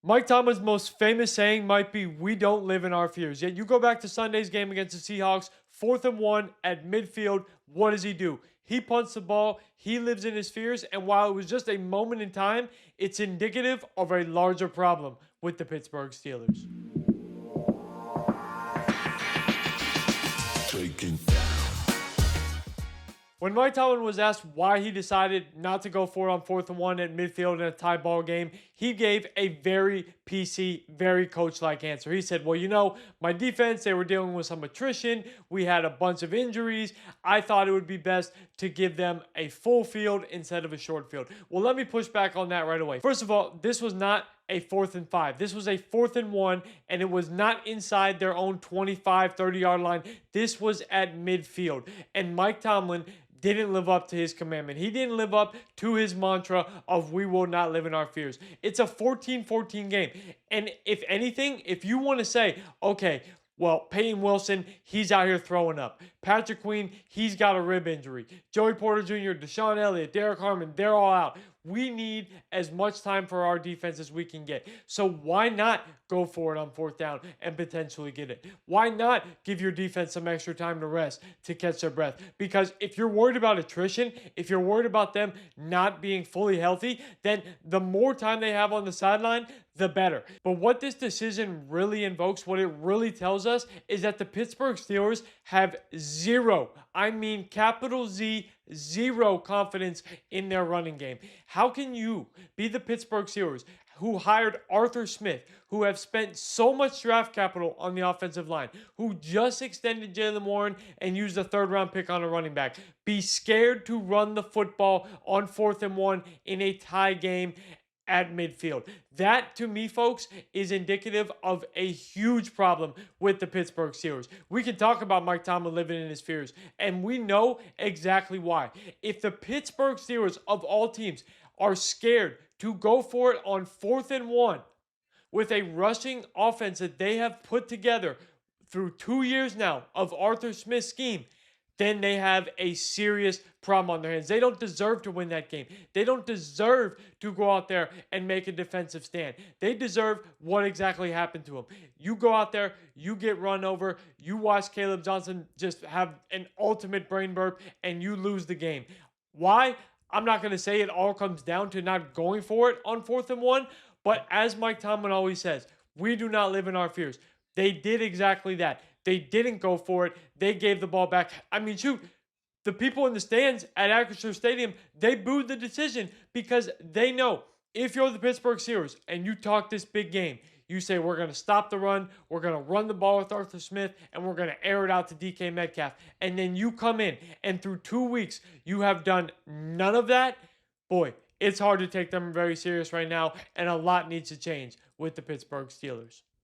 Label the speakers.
Speaker 1: Mike Tomlin's most famous saying might be, "We don't live in our fears." Yet you go back to Sunday's game against the Seahawks, 4th and 1 at midfield. What does he do? He punts the ball. He lives in his fears. And while it was just a moment in time, it's indicative of a larger problem with the Pittsburgh Steelers.
Speaker 2: Taking.
Speaker 1: When Mike Tomlin was asked why he decided not to go for it on 4th and 1 at midfield in a tie ball game, he gave a very PC, very coach-like answer. He said, well, my defense, they were dealing with some attrition. We had a bunch of injuries. I thought it would be best to give them a full field instead of a short field. Well, let me push back on that right away. First of all, this was not a 4th and 5. This was a 4th and 1, and it was not inside their own 25, 30-yard line. This was at midfield. And Mike Tomlin didn't live up to his commandment. He didn't live up to his mantra of "we will not live in our fears." It's a 14-14 game. And if anything, if you want to say, okay, well, Peyton Wilson, he's out here throwing up. Patrick Queen, he's got a rib injury. Joey Porter Jr., Deshaun Elliott, Derek Harmon, they're all out. We need as much time for our defense as we can get. So why not go for it on 4th down and potentially get it? Why not give your defense some extra time to rest, to catch their breath? Because if you're worried about attrition, if you're worried about them not being fully healthy, then the more time they have on the sideline, the better. But what this decision really invokes, what it really tells us, is that the Pittsburgh Steelers have zero, I mean capital Z, zero confidence in their running game. How can you be the Pittsburgh Steelers, who hired Arthur Smith, who have spent so much draft capital on the offensive line, who just extended Jaylen Warren and used a 3rd-round pick on a running back, be scared to run the football on 4th and 1 in a tie game at midfield? That, to me, folks, is indicative of a huge problem with the Pittsburgh Steelers. We can talk about Mike Tomlin living in his fears, and we know exactly why. If the Pittsburgh Steelers, of all teams, are scared to go for it on 4th and 1 with a rushing offense that they have put together through 2 years now of Arthur Smith's scheme, then they have a serious problem on their hands. They don't deserve to win that game. They don't deserve to go out there and make a defensive stand. They deserve what exactly happened to them. You go out there, you get run over, you watch Caleb Johnson just have an ultimate brain burp, and you lose the game. Why? I'm not going to say it all comes down to not going for it on 4th and 1, but as Mike Tomlin always says, we do not live in our fears. They did exactly that. They didn't go for it. They gave the ball back. I mean, shoot, the people in the stands at Acrisure Stadium, they booed the decision because they know if you're the Pittsburgh Steelers and you talk this big game, you say, we're going to stop the run, we're going to run the ball with Arthur Smith, and we're going to air it out to DK Metcalf. And then you come in, and through 2 weeks, you have done none of that. Boy, it's hard to take them very serious right now, and a lot needs to change with the Pittsburgh Steelers.